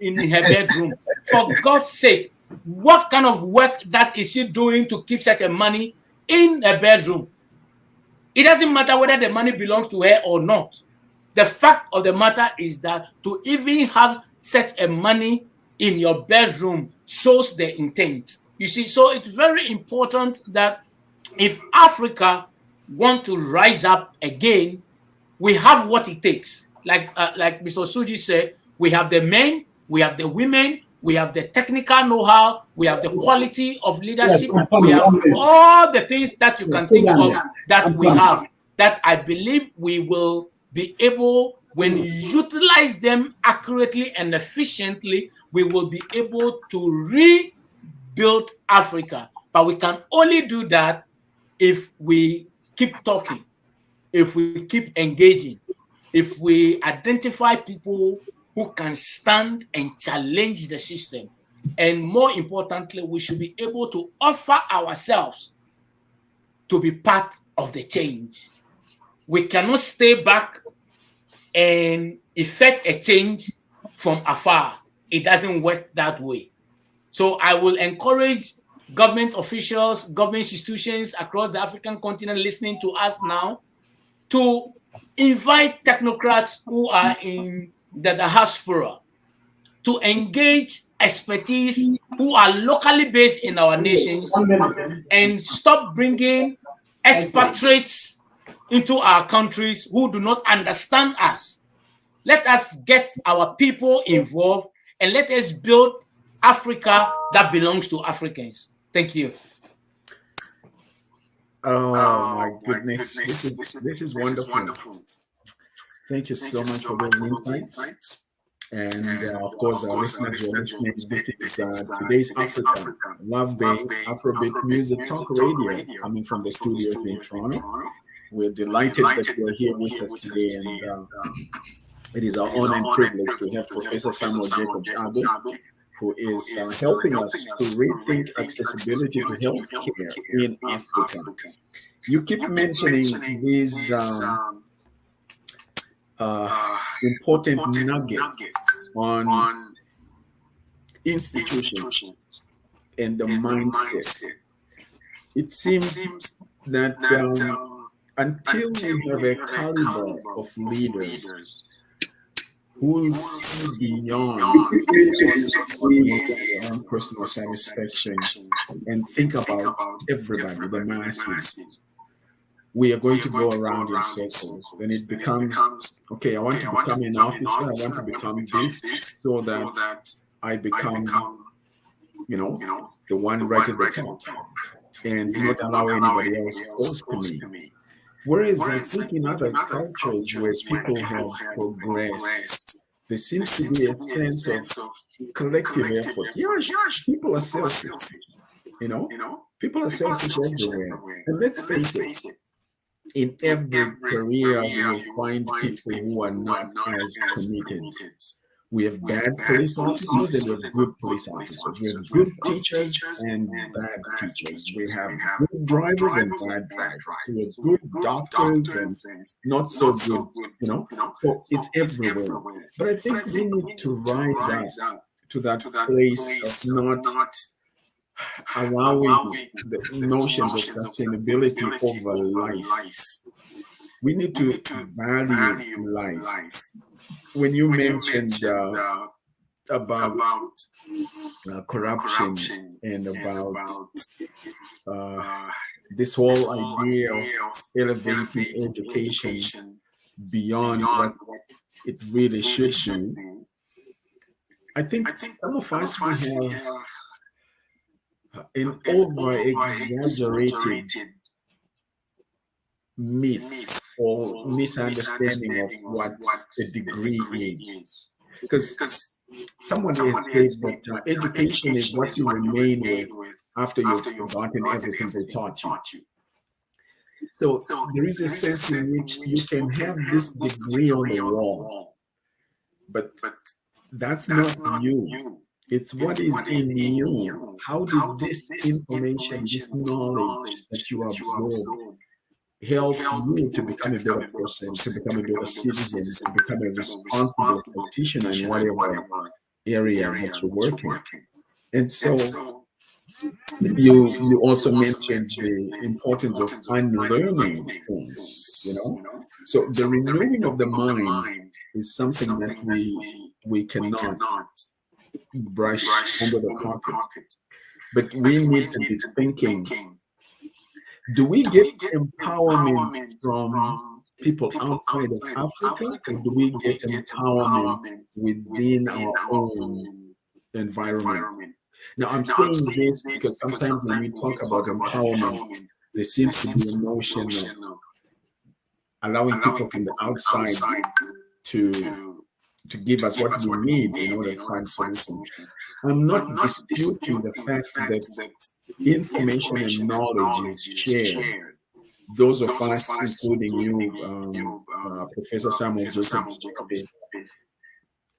in her bedroom. For God's sake, what kind of work that is she doing to keep such a money in a bedroom? It doesn't matter whether the money belongs to her or not. The fact of the matter is that to even have such a money in your bedroom shows the intent. You see, so it's very important that if Africa want to rise up again, we have what it takes. Like Mr. Suji said, we have the men, we have the women, we have the technical know-how, we have the quality of leadership, we have all the things that you can think of that we have, that I believe we will be able, when you utilize them accurately and efficiently, we will be able to rebuild Africa. But we can only do that if we keep talking, if we keep engaging, if we identify people who can stand and challenge the system. And more importantly, we should be able to offer ourselves to be part of the change. We cannot stay back and effect a change from afar. It doesn't work that way. So I will encourage government officials, government institutions across the African continent listening to us now to invite technocrats who are in the diaspora to engage expertise who are locally based in our nations and stop bringing expatriates into our countries who do not understand us. Let us get our people involved and let us build Africa that belongs to Africans. Thank you. Oh my goodness, this is wonderful. Thank you so much for those insights. And of course, our listeners who are listening, this is today's Africa, Love Bay, Afrobeat Music Talk Radio, coming from the studios in Toronto. We're delighted that you're here with us today, and it is our honor and privilege to have Professor Samuel Jacobs-ABBEY, who is helping us to rethink accessibility to healthcare in Africa. You keep mentioning these important nuggets on institutions and the mindset. It seems that until we have a caliber of leaders who see beyond their own personal satisfaction and think about everybody, the masses, we are going to go around in circles. Then it becomes, okay, I want to become an officer, I want to become this, so that I become, the one right at the top, and not allow anybody else close to me. Whereas I think in other cultures where people have progressed, there seems to be a sense of collective effort. Yeah, people are selfish, people are selfish everywhere. And let's face it, in every career you will find people who are not as committed. We have bad police officers and we have good police officers. We have good teachers and bad teachers. We have good drivers and bad drivers. We have good doctors and not so good, So it's everywhere. But I think we need to rise up to that place of not allowing the notions of sustainability over life. We need to value life. When you mentioned about corruption and about this whole idea of elevating education beyond what it really should do, I think some of us will have an over-exaggerated myth or misunderstanding of what a degree is. Because someone has said that education is what you remain with after you've forgotten everything they taught you. So there is a sense in which you can have this degree on the wall, but that's not you. It's what is in you. How did this information, this knowledge that you absorb, help you to become a better person, to become a better citizen, to become a responsible practitioner in whatever area that you're working? And so you also mentioned the importance of unlearning things, So the renewing of the mind is something that we cannot brush under the carpet. But we need to be thinking, do we get empowerment from people outside of Africa, or do we get empowerment within our own environment? Now, I'm saying this because sometimes when we talk about empowerment, there seems to be a notion of allowing people from the outside to give us what we need in order to find solutions. I'm not disputing the fact that information and knowledge is shared. Those of us, including you, Professor Samuel JACOBS-ABBEY,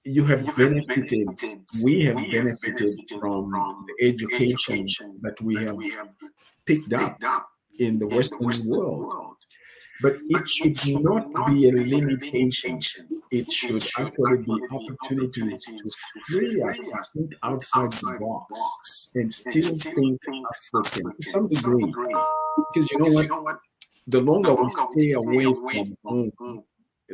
you have benefited, we have benefited from the education that we have picked up in the Western world. But it should not be a limitation. It should actually be opportunities to free us to think outside the box and still think African to some degree. Because you know what? The longer we stay away from home,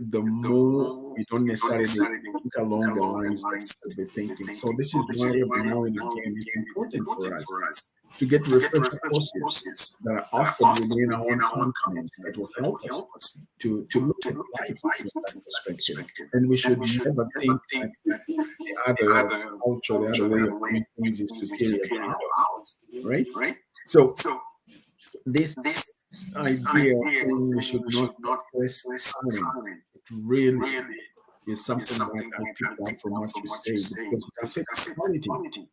the more we don't necessarily think along the lines that we're thinking. So this is why every now and again it's important for us to get refresher courses that are offered within our own continent that will help us to look at life from that perspective. And we should never think that the other culture, the other way of doing things is superior to ours, right? So this idea of saying we should not suppress time, it really is something that I picked up from what you say, because it affects quality.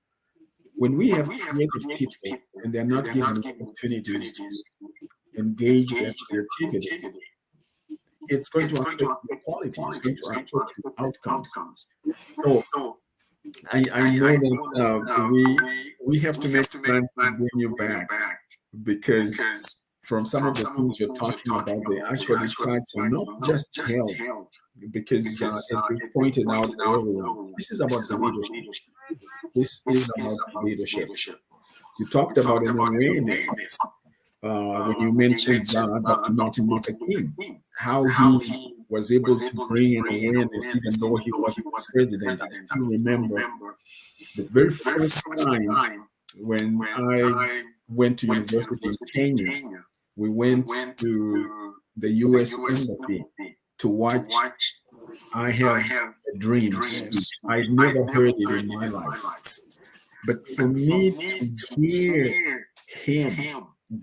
When we have creative people and they're not given opportunities to engage their creativity, it's going to affect the quality, it's going to affect the outcomes. So I know that we have to make plans to bring you back, because from some of the things you're talking about, they actually try to not just help, because as we pointed out earlier, this is about the leadership. This is about leadership. You talked about an awareness when you mentioned Dr. Martin Luther King, how he was able to bring an awareness even though he wasn't president. I still remember the very first time when I went to university in Kenya, we went to the US Embassy to watch I Have a Dream speech. I'd never heard it in my life. But for me to hear him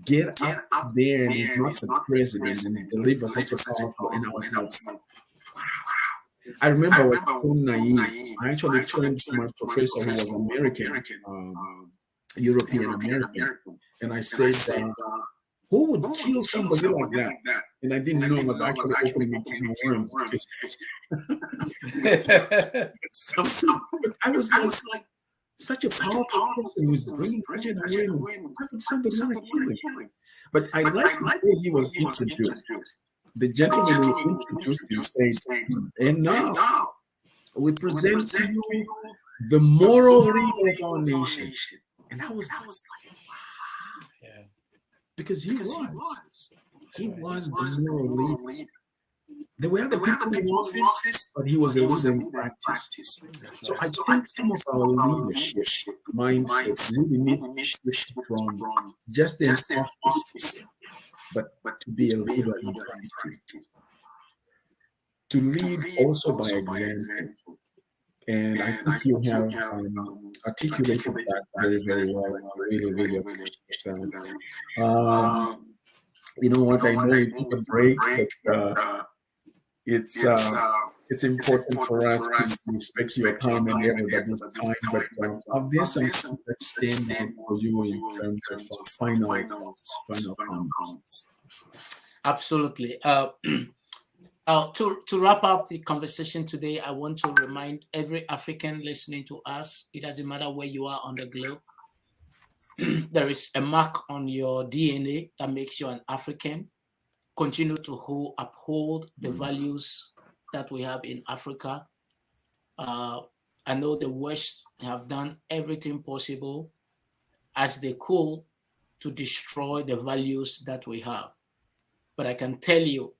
get up there, and he's not the president, and deliver such a powerful, and I was like, wow. I remember I was so naive. I actually turned to my professor who was American, European American, and I said, who would kill somebody like that? And I didn't know I was actually opening a can of worms. I was like, such a powerful person who's bringing such an awareness. Somebody like him. But I like the way he was introduced. The gentleman who introduced him said, and now we present to you the moral leader of our nation. And I was like, wow. Yeah. Because he was the moral leader. There were other people in office, but he was a leader in practice. So I think some of our leadership mindset really needs to shift from just in office, but to be a leader in practice. To lead also by example. And I think you have articulated that very, very well. I really, really appreciate that. You know what? I know you took a break, but it's important for us to respect your time and everybody's time. But there's some understanding for you in terms of final comments. Absolutely. To wrap up the conversation today, I want to remind every African listening to us, it doesn't matter where you are on the globe, there is a mark on your DNA that makes you an African. Continue to uphold the values that we have in Africa. I know the West have done everything possible as they could to destroy the values that we have. But I can tell you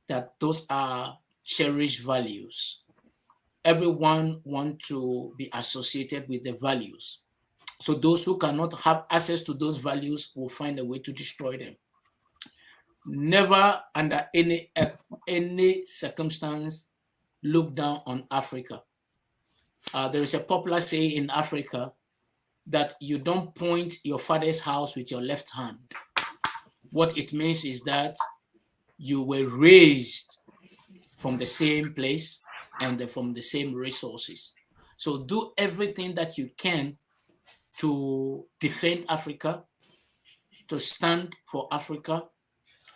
that those are cherished values. Everyone wants to be associated with the values. So those who cannot have access to those values will find a way to destroy them. Never under any circumstance look down on Africa. There is a popular saying in Africa that you don't point your father's house with your left hand. What it means is that you were raised from the same place and from the same resources. So do everything that you can to defend Africa, to stand for Africa.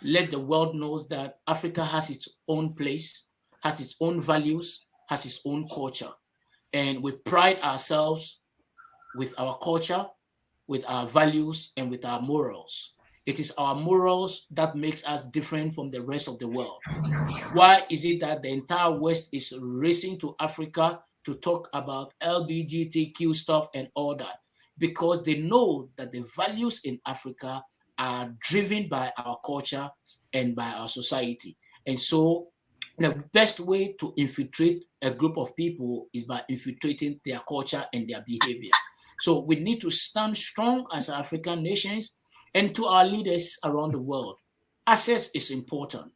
Let the world know that Africa has its own place, has its own values, has its own culture. And we pride ourselves with our culture, with our values, and with our morals. It is our morals that makes us different from the rest of the world. Why is it that the entire West is racing to Africa to talk about LGBTQ stuff and all that? Because they know that the values in Africa are driven by our culture and by our society. And so the best way to infiltrate a group of people is by infiltrating their culture and their behavior. So we need to stand strong as African nations. And to our leaders around the world, access is important.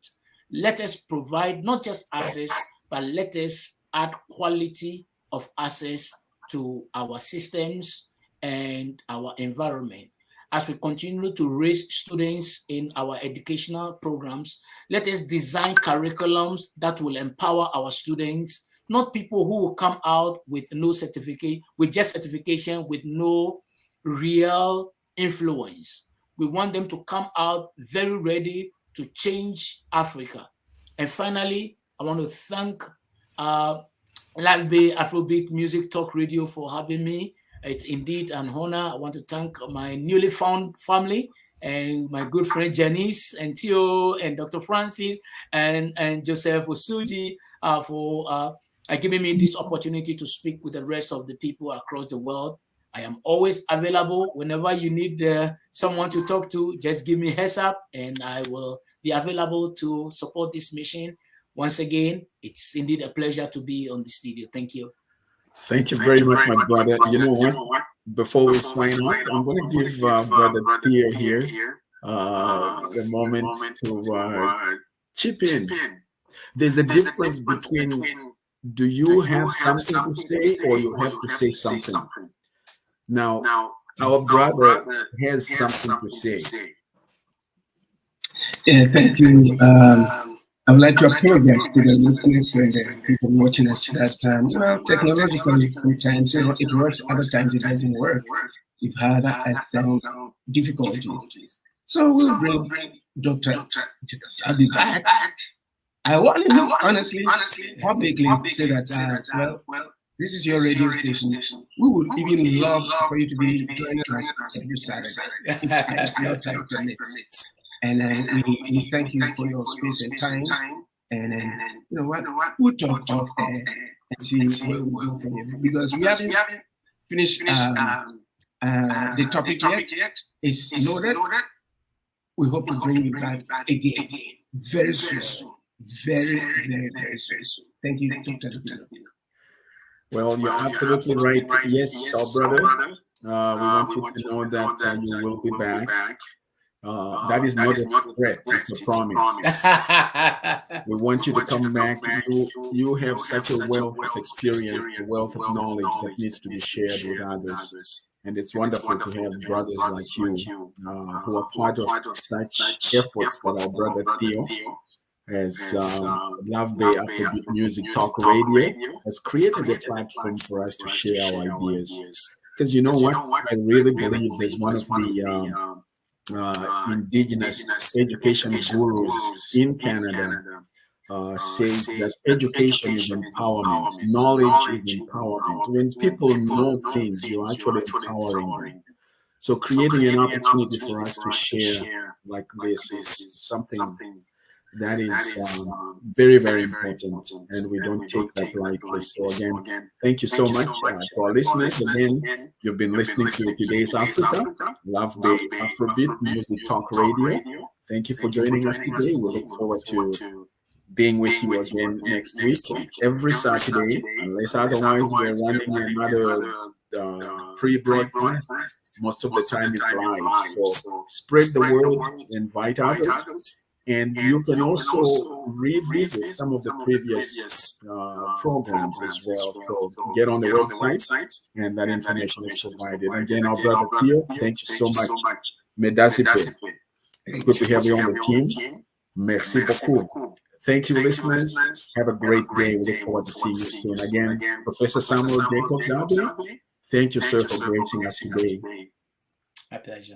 Let us provide not just access, but let us add quality of access to our systems and our environment. As we continue to raise students in our educational programs, let us design curriculums that will empower our students, not people who will come out with no certificate, with just certification, with no real influence. We want them to come out very ready to change Africa. And finally, I want to thank Lagbe Afrobeat Music Talk Radio for having me. It's indeed an honor. I want to thank my newly found family and my good friend Janice and Theo and Dr. Francis and Joseph Osuji for giving me this opportunity to speak with the rest of the people across the world. I am always available. Whenever you need someone to talk to, just give me a heads up and I will be available to support this mission. Once again, it's indeed a pleasure to be on the studio. Thank you. Thank you very much, my brother. You know what? Before we sign off, I'm going to give Brother Theo here the moment to chip in. There's a difference between do you have something to say or you have to say something. Now, our brother has something to say. Yeah, thank you. I would like to apologize to the listeners and the people watching us that, well, technologically, sometimes it works, other times it doesn't work. We've had some difficulties. So we'll bring Dr. I'll be back. I want to honestly, publicly say that, well, this is your radio station. We would even love for you to be joining us every Saturday. And we thank you for your space and time. And you know what? We'll talk off there and see where we go from here. Because we haven't finished the topic yet. It's loaded. We hope to bring you back again very soon. Very soon. Thank you, Dr. Well, you're absolutely right. Yes, our brother. We want you to know that you will be back. That is not a threat, it's a promise. We want you to come back. You have such a wealth of experience, a wealth of knowledge that needs to be shared with others. And it's wonderful to have brothers like you who are part of such efforts that our brother Theo as Love Day Afrobeat Music Talk Radio has created a platform for us to share our ideas. Because you know what? I really believe there's one of the indigenous education gurus in Canada says that education is empowerment, knowledge is empowerment. When people know things, you're actually empowering them. So creating an opportunity for us to share like this is something that is very, very important, and we don't take that lightly. So again, thank you so much to our listeners. Again, you've been listening to Today's Africa, Love Day Afrobeat Music Talk Radio. Thank you for joining us today. We look forward to being with you again next week, every Saturday, unless otherwise we're running another pre-broadcast. Most of the time it's live. So spread the word, invite others. And you can also revisit some of the previous programs as well. So get on the website, and that information is provided. Again, our brother Theo, thank you so much. Medasipe. It's good to have you on the team. Merci beaucoup. Thank you, listeners. Have a great day. We look forward to seeing you soon. Again, Professor Samuel Jacobs-ABBEY, thank you, sir, for gracing us today. My pleasure.